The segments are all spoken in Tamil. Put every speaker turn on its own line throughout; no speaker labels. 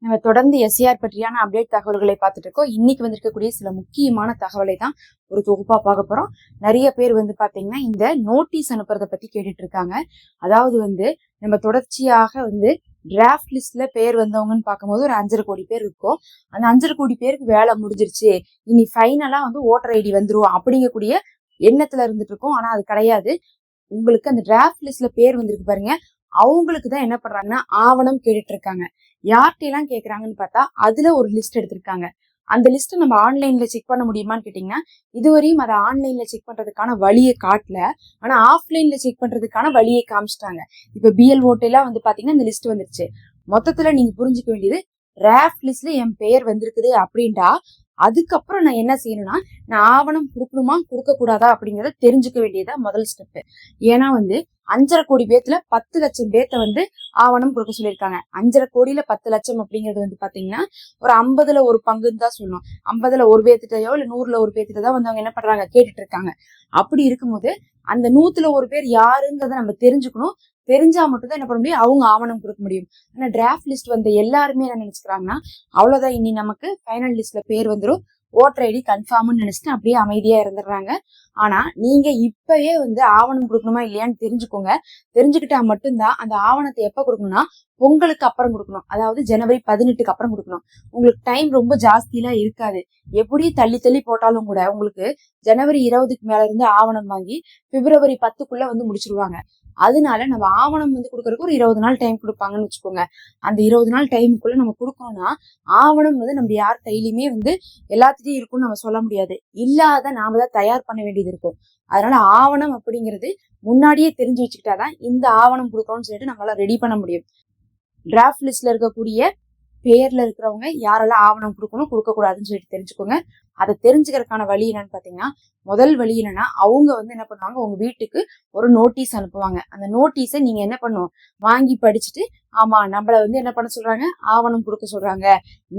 நம்ம தொடர்ந்து எஸ்ஏஆர் பற்றியான அப்டேட் தகவல்களை பார்த்துட்டு இருக்கோம். இன்னைக்கு வந்திருக்கக்கூடிய சில முக்கியமான தகவலை தான் ஒரு தொகுப்பா பார்க்க போறோம். நிறைய பேர் பாத்தீங்கன்னா இந்த நோட்டீஸ் அனுப்புறதை பத்தி கேட்டுட்டு இருக்காங்க. அதாவது நம்ம தொடர்ச்சியாக டிராஃப்ட் லிஸ்ட்ல பேர் வந்தவங்கன்னு பார்க்கும்போது ஒரு 5.5 கோடி பேர் இருக்கும். அந்த 5.5 கோடி பேருக்கு வேலை முடிஞ்சிருச்சு, இனி ஃபைனலா ஓட்டர் ஐடி வந்துரும் அப்படிங்கக்கூடிய எண்ணத்துல இருந்துட்டு இருக்கோம். ஆனா அது கிடையாது. உங்களுக்கு அந்த டிராஃப்ட் லிஸ்ட்ல பேர் வந்திருக்கு பாருங்க, அவங்களுக்கு தான் என்ன பண்றாங்கன்னா ஆவணம் கேட்டுட்டு இருக்காங்க. யார்கிட்ட எல்லாம் கேக்குறாங்கன்னு பார்த்தா அதுல ஒரு லிஸ்ட் எடுத்திருக்காங்க. அந்த லிஸ்ட் நம்ம ஆன்லைன்ல செக் பண்ண முடியுமான்னு கேட்டீங்கன்னா இதுவரையும் அதை ஆன்லைன்ல செக் பண்றதுக்கான வழியை காட்டல. ஆனா ஆஃப்லைன்ல செக் பண்றதுக்கான வழியை காமிச்சிட்டாங்க. இப்ப பிஎல்ஓ எல்லாம் பாத்தீங்கன்னா இந்த லிஸ்ட் வந்துருச்சு. மொத்தத்துல நீங்க புரிஞ்சுக்க வேண்டியது, டிராஃப்ட் லிஸ்ட்ல என் பெயர் வந்திருக்குது அப்படின்டா அதுக்கப்புறம் நான் என்ன செய்யணும்னா, நான் ஆவணம் கொடுக்கணுமா கொடுக்க கூடாதா அப்படிங்கறத தெரிஞ்சுக்க வேண்டியதா முதல் ஸ்டெப். ஏன்னா 5.5 கோடி பேத்துல 10 லட்சம் பேர்த்த ஆவணம் கொடுக்க சொல்லியிருக்காங்க. 5.5 கோடியில 10 லட்சம் அப்படிங்கிறது பாத்தீங்கன்னா ஒரு 50ல ஒரு பங்குன்னு தான் சொல்லணும். 50ல ஒரு பேர்த்திட்டையோ இல்ல 100ல ஒரு பேர்த்திட்ட தான் அவங்க என்ன பண்றாங்க, கேட்டுட்டு இருக்காங்க. அப்படி இருக்கும்போது அந்த 100ல ஒரு பேர் யாருங்கிறத நம்ம தெரிஞ்சுக்கணும். தெரிஞ்சா மட்டும்தான் என்ன பண்ண முடியும், அவங்க ஆவணம் கொடுக்க முடியும். ஆனா டிராஃப்ட் லிஸ்ட் எல்லாருமே என்ன நினைச்சுக்கிறாங்கன்னா, அவ்வளவுதான், இனி நமக்கு ஃபைனல் லிஸ்ட்ல பேர் வந்துடும், ஓட்டர் ஐடி கன்ஃபார்ம்னு நினைச்சிட்டு அப்படியே அமைதியா இருந்துடுறாங்க. ஆனா நீங்க இப்பவே ஆவணம் கொடுக்கணுமா இல்லையான்னு தெரிஞ்சுக்கோங்க. தெரிஞ்சுக்கிட்டா மட்டும்தான் அந்த ஆவணத்தை எப்ப கொடுக்கணும்னா பொங்கலுக்கு அப்புறம் கொடுக்கணும். அதாவது ஜனவரி 18க்கு அப்புறம் கொடுக்கணும். உங்களுக்கு டைம் ரொம்ப ஜாஸ்தியெல்லாம் இருக்காது. எப்படியும் தள்ளி தள்ளி போட்டாலும் கூட உங்களுக்கு ஜனவரி 20க்கு மேல இருந்து ஆவணம் வாங்கி பிப்ரவரி 10க்குள்ள முடிச்சிருவாங்க. அதனால நம்ம ஆவணம் கொடுக்கறதுக்கு ஒரு 20 நாள் டைம் கொடுப்பாங்கன்னு வச்சுக்கோங்க. அந்த 20 நாள் டைமுக்குள்ள நம்ம கொடுக்கணும்னா ஆவணம் நம்ம யார் கையிலுமே எல்லாத்துலயும் இருக்கும்னு நம்ம சொல்ல முடியாது. இல்லாத நாம தான் தயார் பண்ண வேண்டியது இருக்கும். அதனால ஆவணம் அப்படிங்கிறது முன்னாடியே தெரிஞ்சு வச்சுக்கிட்டாதான் இந்த ஆவணம் கொடுக்கணும்னு சொல்லிட்டு நம்மளால ரெடி பண்ண முடியும். டிராஃப்ட் லிஸ்ட்ல இருக்கக்கூடிய பேர்ல இருக்கிறவங்க யாரெல்லாம் ஆவணம் கொடுக்கணும் கொடுக்க கூடாதுன்னு சொல்லிட்டு தெரிஞ்சுக்கோங்க. அதை தெரிஞ்சுக்கிறதுக்கான வழி என்னன்னு பாத்தீங்கன்னா, முதல் வழி என்னன்னா, அவங்க என்ன பண்ணுவாங்க, உங்க வீட்டுக்கு ஒரு நோட்டீஸ் அனுப்புவாங்க. அந்த நோட்டீஸை நீங்க என்ன பண்ணுவோம், வாங்கி படிச்சுட்டு, ஆமா நம்மள என்ன பண்ண சொல்றாங்க, ஆவணம் கொடுக்க சொல்றாங்க,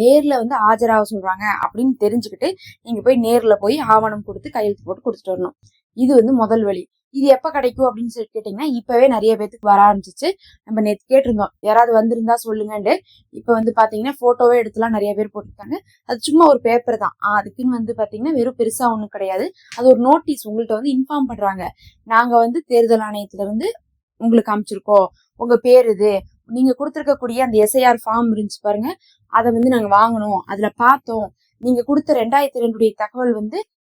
நேர்ல ஆஜராக சொல்றாங்க அப்படின்னு தெரிஞ்சுக்கிட்டு நீங்க போய் நேர்ல போய் ஆவணம் கொடுத்து கையெழுத்து போட்டு கொடுத்துட்டு வரணும். இது முதல் வழி. இது எப்ப கிடைக்கும் அப்படின்னு சொல்லி கேட்டீங்கன்னா, இப்பவே நிறைய பேத்துக்கு வர ஆரம்பிச்சிச்சு. நம்ம நேற்று கேட்டிருந்தோம் யாராவது வந்திருந்தா சொல்லுங்கன்னு. இப்ப பாத்தீங்கன்னா போட்டோவே எடுத்துலாம் நிறைய பேர் போட்டிருக்காங்க. அது சும்மா ஒரு பேப்பர் தான். அதுக்குன்னு பாத்தீங்கன்னா வெறும் பெருசா ஒண்ணும் கிடையாது. அது ஒரு நோட்டீஸ் உங்கள்கிட்ட இன்ஃபார்ம் பண்றாங்க, நாங்க தேர்தல் ஆணையத்துல இருந்து உங்களுக்கு அமைச்சிருக்கோம், உங்க பேர் இது, நீங்க கொடுத்திருக்கக்கூடிய அந்த எஸ்ஐஆர் ஃபார்ம் இருந்துச்சு பாருங்க, அதை நாங்க வாங்கணும், அதுல பார்த்தோம், நீங்க கொடுத்த 2002 தகவல்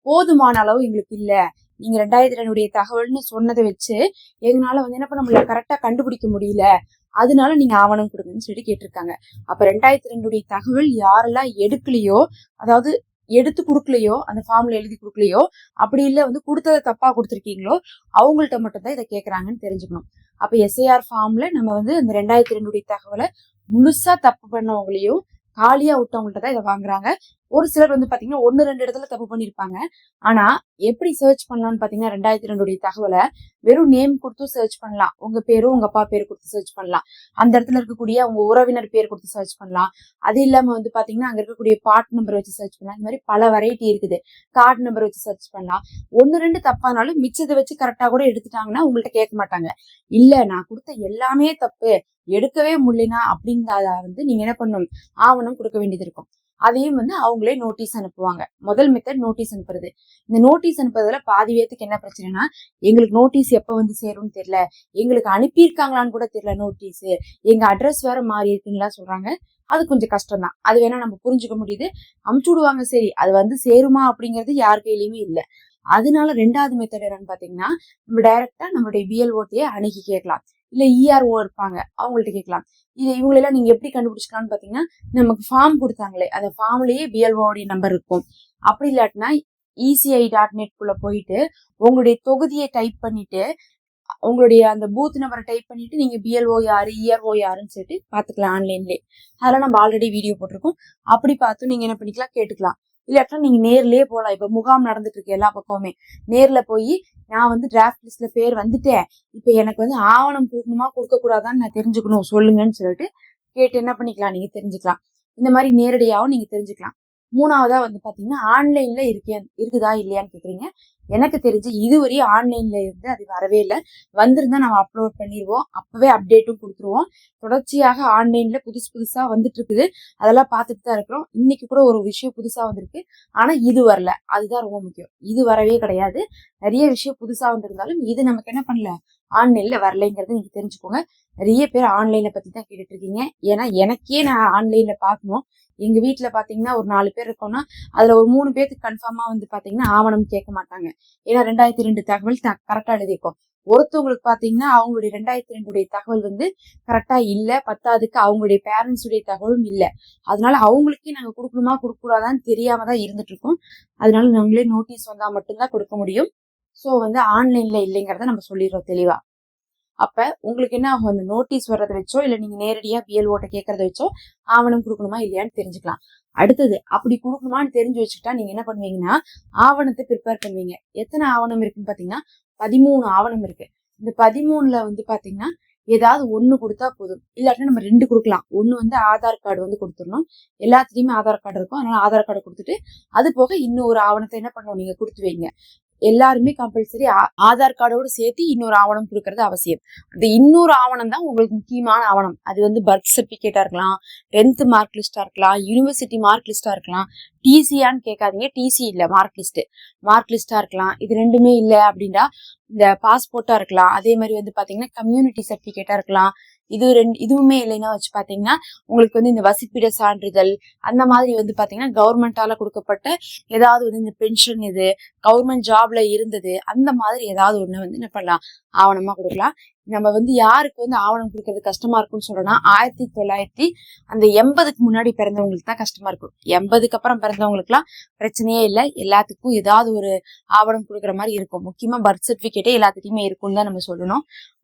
போதுமான அளவு எங்களுக்கு இல்ல, நீங்க 2002 தகவல்னு சொன்னதை வச்சு எங்களால என்ன பண்ண முடியல, கரெக்டா கண்டுபிடிக்க முடியல, அதனால நீங்க ஆவணம் கொடுங்கன்னு சொல்லி கேட்டிருக்காங்க. அப்ப 2002 தகவல் யாரெல்லாம் எடுக்கலையோ, அதாவது எடுத்து கொடுக்கலையோ, அந்த ஃபார்ம்ல எழுதி கொடுக்கலையோ, அப்படி இல்ல கொடுத்ததை தப்பா கொடுத்துருக்கீங்களோ அவங்கள்ட்ட மட்டும் தான் இதை கேட்கறாங்கன்னு தெரிஞ்சுக்கணும். அப்ப எஸ்ஐஆர் ஃபார்ம்ல நம்ம அந்த 2002 தகவலை முழுசா தப்பு பண்ணவங்களையும் காலியா விட்டவங்கள்ட்ட தான் இதை வாங்குறாங்க. ஒரு சிலர் பாத்தீங்கன்னா 1-2 இடத்துல தப்பு பண்ணிருப்பாங்க. ஆனா எப்படி சர்ச் பண்ணலாம்னு பாத்தீங்கன்னா, 2002 தகவலை வெறும் நேம் கொடுத்து சர்ச் பண்ணலாம். உங்க பேரும் உங்க அப்பா பேரு கொடுத்து சர்ச் பண்ணலாம். அந்த இடத்துல இருக்கக்கூடிய உங்க உறவினர் பேர் கொடுத்து சர்ச் பண்ணலாம். அது இல்லாம பாத்தீங்கன்னா அங்க இருக்கக்கூடிய பார்ட் நம்பர் வச்சு சர்ச் பண்ணலாம். இந்த மாதிரி பல வெரைட்டி இருக்குது. கார்டு நம்பர் வச்சு சர்ச் பண்ணலாம். 1-2 தப்பானாலும் மிச்சத்தை வச்சு கரெக்டா கூட எடுத்துட்டாங்கன்னா உங்கள்ட்ட கேட்க மாட்டாங்க. இல்ல நான் கொடுத்த எல்லாமே தப்பு, எடுக்கவே முடியலனா அப்படிங்கிறத நீங்க என்ன பண்ணணும், ஆவணம் கொடுக்க வேண்டியது இருக்கும். அதையும் அவங்களே நோட்டீஸ் அனுப்புவாங்க. முதல் மெத்தட் நோட்டீஸ் அனுப்புறது. இந்த நோட்டீஸ் அனுப்புறதுல பாதி பேத்துக்கு என்ன பிரச்சனைனா, எங்களுக்கு நோட்டீஸ் எப்ப சேரும்னு தெரியல, எங்களுக்கு அனுப்பியிருக்காங்களான்னு கூட தெரியல, நோட்டீஸ் எங்க அட்ரஸ் வேற மாறி இருக்குங்களா சொல்றாங்க. அது கொஞ்சம் கஷ்டம் தான். அது வேணா நம்ம புரிஞ்சுக்க முடியுது. அமுச்சு விடுவாங்க, சரி அது சேருமா அப்படிங்கிறது யார் கையிலயுமே இல்ல. அதனால 2வது மெத்தட் என்னன்னு பாத்தீங்கன்னா, நம்ம டைரக்டா நம்மளுடைய பிஎல்ஓட்டையே அணுகி கேட்கலாம். இல்ல இஆர்ஓ இருப்பாங்க, அவங்கள்ட்ட கேட்கலாம். இவங்களெல்லாம் நீங்க எப்படி கண்டுபிடிச்சிக்கலாம்னு பாத்தீங்கன்னா, நமக்கு ஃபார்ம் கொடுத்தாங்களே அந்த ஃபார்ம்லயே பிஎல்ஓடைய நம்பர் இருக்கும். அப்படி இல்லாட்டினா ECI.net குள்ள போயிட்டு உங்களுடைய தொகுதியை டைப் பண்ணிட்டு உங்களுடைய அந்த பூத் நம்பரை டைப் பண்ணிட்டு நீங்க பிஎல்ஓ யாரு இஆர்ஓ யாருன்னு சொல்லிட்டு பாத்துக்கலாம் ஆன்லைன்லயே. அதெல்லாம் நம்ம ஆல்ரெடி வீடியோ போட்டிருக்கோம். அப்படி பார்த்து நீங்க என்ன பண்ணிக்கலாம், கேட்டுக்கலாம். இல்லாட்டா நீங்க நேர்லயே போகலாம். இப்ப முகாம் நடந்துட்டு இருக்கு எல்லா பக்கமுமே. நேர்ல போய் நான் டிராஃப்ட் லிஸ்ட்ல பேர் வந்துட்டேன், இப்ப எனக்கு ஆவணம் கொடுக்கணுமா கொடுக்க கூடாதான்னு நான் தெரிஞ்சுக்கணும், சொல்லுங்கன்னு சொல்லிட்டு கேட்டு என்ன பண்ணிக்கலாம், நீங்க தெரிஞ்சுக்கலாம். இந்த மாதிரி நேரடியாகவும் நீங்க தெரிஞ்சுக்கலாம். மூணாவதா வந்து பாத்தீங்கன்னா ஆன்லைன்ல இருக்குதா இல்லையான்னு கேக்குறீங்க. எனக்கு தெரிஞ்சு இதுவரையும் ஆன்லைன்ல இருந்து அது வரவே இல்லை. வந்திருந்தா நம்ம அப்லோட் பண்ணிடுவோம், அப்பவே அப்டேட்டும் கொடுத்துருவோம். தொடர்ச்சியாக ஆன்லைன்ல புதுசா வந்துட்டு இருக்குது, அதெல்லாம் பார்த்துட்டு தான் இருக்கிறோம். இன்னைக்கு கூட ஒரு விஷயம் புதுசா வந்திருக்கு, ஆனா இது வரல. அதுதான் ரொம்ப முக்கியம். இது வரவே கிடையாது. நிறைய விஷயம் புதுசா வந்திருந்தாலும் இது நமக்கு என்ன பண்ணல, ஆன்லைன்ல வரலைங்கிறது நீங்க தெரிஞ்சுக்கோங்க. நிறைய பேர் ஆன்லைனை பத்தி தான் கேட்டுட்டு இருக்கீங்க. ஏன்னா எனக்கே நான் ஆன்லைன்ல பார்க்கணும். எங்க வீட்டுல பாத்தீங்கன்னா ஒரு 4 பேர் இருக்கோம்னா அதுல ஒரு 3 பேருக்கு கன்ஃபார்மா வந்து பாத்தீங்கன்னா ஆவணம் கேட்க மாட்டாங்க. ஏன்னா 2002 தகவல் கரெக்டா எழுதியிருக்கோம். ஒருத்தவங்களுக்கு பாத்தீங்கன்னா அவங்களுடைய 2002 தகவல் வந்து கரெக்டா இல்ல, பத்தாவதுக்கு அவங்களுடைய பேரண்ட்ஸுடைய தகவலும் இல்ல. அதனால அவங்களுக்கே நாங்க கொடுக்கணுமா கொடுக்க கூடாதான்னு தெரியாம தான் இருந்துட்டு இருக்கோம். அதனால நாங்களே நோட்டீஸ் வந்தா மட்டும்தான் கொடுக்க முடியும். சோ வந்து ஆன்லைன்ல இல்லைங்கிறத நம்ம சொல்லிடுறோம் தெளிவா. அப்ப உங்களுக்கு என்ன ஆகும், அந்த நோட்டீஸ் வர்றதை வச்சோ இல்ல நீங்க நேரடியா பிஎல்ஓட்ட கேட்கறத வச்சோ ஆவணம் கொடுக்கணுமா இல்லையான்னு தெரிஞ்சுக்கலாம். அடுத்தது அப்படி கொடுக்கணுமான்னு தெரிஞ்சு வச்சுக்கிட்டா நீங்க என்ன பண்ணுவீங்கன்னா ஆவணத்தை ப்ரிப்பேர் பண்ணுவீங்க. எத்தனை ஆவணம் இருக்குன்னு பாத்தீங்கன்னா 13 ஆவணம் இருக்கு. இந்த 13ல வந்து பாத்தீங்கன்னா ஏதாவது ஒண்ணு கொடுத்தா போதும். இல்லாட்டினா நம்ம 2 கொடுக்கலாம். ஒண்ணு வந்து ஆதார் கார்டு வந்து கொடுத்துடணும். எல்லாத்துலயுமே ஆதார் கார்டு இருக்கும். அதனால ஆதார் கார்டு கொடுத்துட்டு அது போக இன்னொரு ஆவணத்தை என்ன பண்ணணும், நீங்க கொடுத்து வைங்க. எல்லாருமே கம்பல்சரி ஆதார் கார்டோடு சேர்த்து இன்னொரு ஆவணம் கொடுக்கறது அவசியம். அந்த இன்னொரு ஆவணம் தான் உங்களுக்கு முக்கியமான ஆவணம். அது வந்து பர்த் சர்டிபிகேட்டா இருக்கலாம், 10th மார்க் லிஸ்டா இருக்கலாம், யூனிவர்சிட்டி மார்க் லிஸ்டா இருக்கலாம். டிசியான்னு கேட்காதீங்க, டிசி இல்ல, மார்க் லிஸ்டா இருக்கலாம். இது ரெண்டுமே இல்ல அப்படின்னா இந்த பாஸ்போர்ட்டா இருக்கலாம். அதே மாதிரி வந்து பாத்தீங்கன்னா கம்யூனிட்டி சர்டிபிகேட்டா இருக்கலாம். இதுவுமே இல்லைன்னா வச்சு பாத்தீங்கன்னா உங்களுக்கு வந்து இந்த வசிப்பிட சான்றிதழ் அந்த மாதிரி வந்து பாத்தீங்கன்னா கவர்மெண்டால கொடுக்கப்பட்ட ஏதாவது வந்து இந்த பென்ஷன், இது கவர்மெண்ட் ஜாப்ல இருந்தது, அந்த மாதிரி ஏதாவது ஒண்ணு வந்து என்ன பண்ணலாம், ஆவணமா கொடுக்கலாம். நம்ம வந்து யாருக்கு வந்து ஆவணம் கொடுக்கறது கஷ்டமா இருக்கும்னு சொல்றோம்னா 1980க்கு முன்னாடி பிறந்தவங்களுக்கு தான் கஷ்டமா இருக்கும். 80க்கு அப்புறம் பிறந்தவங்களுக்கு எல்லாம் பிரச்சனையே இல்லை. எல்லாத்துக்கும் ஏதாவது ஒரு ஆவணம் கொடுக்குற மாதிரி இருக்கும். முக்கியமா பர்த் சர்டிபிகேட்டே எல்லாத்துக்குமே இருக்கும்னு தான் நம்ம சொல்லணும்.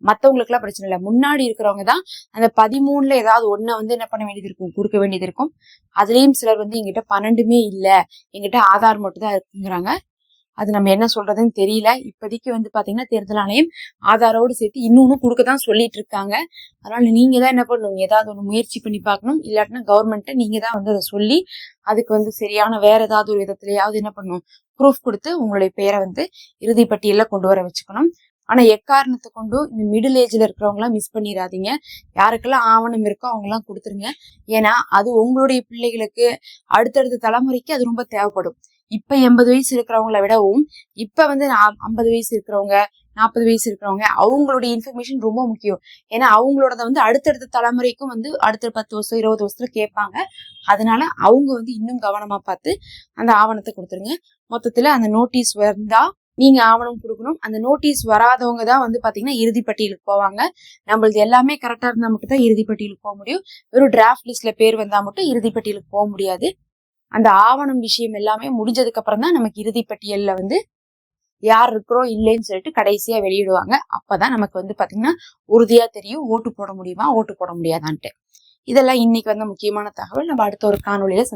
மத்தவங்களுக்கு எல்லாம் பிரச்சனை இல்லை. முன்னாடி இருக்கிறவங்க தான் அந்த 13ல ஏதாவது ஒண்ணு வந்து என்ன பண்ண வேண்டியது இருக்கும், கொடுக்க வேண்டியது இருக்கும். அதுலயும் சிலர் வந்து எங்கிட்ட 12மே இல்ல, எங்கிட்ட ஆதார் மட்டும் தான் இருக்குங்கிறாங்க. அது நம்ம என்ன சொல்றதுன்னு தெரியல. இப்போதைக்கு வந்து பாத்தீங்கன்னா தேர்தல் ஆணையம் ஆதாரோடு சேர்த்து இன்னொன்னு கொடுக்கதான் சொல்லிட்டு இருக்காங்க. அதனால நீங்க தான் என்ன பண்ணணும், ஏதாவது ஒண்ணு முயற்சி பண்ணி பார்க்கணும். இல்லாட்டினா கவர்மெண்ட்டை நீங்க தான் வந்து அதை சொல்லி அதுக்கு வந்து சரியான வேற ஏதாவது ஒரு விதத்திலேயாவது என்ன பண்ணணும், ப்ரூஃப் கொடுத்து உங்களுடைய பேரை வந்து இறுதி பட்டியல கொண்டு வர வச்சுக்கணும். ஆனா எக்காரணத்தை கொண்டும் இந்த மிடில் ஏஜ்ல இருக்கிறவங்க எல்லாம் மிஸ் பண்ணிடாதீங்க. யாருக்கெல்லாம் ஆவணம் இருக்கோ அவங்க எல்லாம் கொடுத்துருங்க. ஏன்னா அது உங்களுடைய பிள்ளைகளுக்கு அடுத்தடுத்த தலைமுறைக்கு அது ரொம்ப தேவைப்படும். இப்ப 80 வயசு இருக்கிறவங்களை விடவும் இப்ப வந்து 50 வயசு இருக்கிறவங்க, 40 வயசு இருக்கிறவங்க, அவங்களுடைய இன்ஃபர்மேஷன் ரொம்ப முக்கியம். ஏன்னா அவங்களோட வந்து அடுத்தடுத்த தலைமுறைக்கும் வந்து அடுத்த 10 வருஷம் 20 வருஷத்துல கேட்பாங்க. அதனால அவங்க வந்து இன்னும் கவனமா பார்த்து அந்த ஆவணத்தை கொடுத்துருங்க. மொத்தத்துல அந்த நோட்டீஸ் வந்தா நீங்க ஆவணம் கொடுக்கணும். அந்த நோட்டீஸ் வராதவங்க தான் வந்து பாத்தீங்கன்னா இறுதி பட்டியலுக்கு போவாங்க. நம்மளது எல்லாமே கரெக்டா இருந்தா மட்டும் தான் இறுதி பட்டியலுக்கு போக முடியும். வெறும் டிராஃப்ட் லிஸ்ட்ல பேர் வந்தா மட்டும் இறுதி பட்டியலுக்கு போக முடியாது. அந்த ஆவணம் விஷயம் எல்லாமே முடிஞ்சதுக்கு அப்புறம் தான் நமக்கு இறுதி பட்டியல்ல வந்து யார் இருக்கிறோம் இல்லைன்னு சொல்லிட்டு கடைசியா வெளியிடுவாங்க. அப்பதான் நமக்கு வந்து பாத்தீங்கன்னா உறுதியா தெரியும் ஓட்டு போட முடியுமா ஓட்டு போட முடியாதான்ட்டு. இதெல்லாம் இன்னைக்கு வந்து முக்கியமான தகவல். நம்ம அடுத்த ஒரு காணொலியில சந்திப்போம்.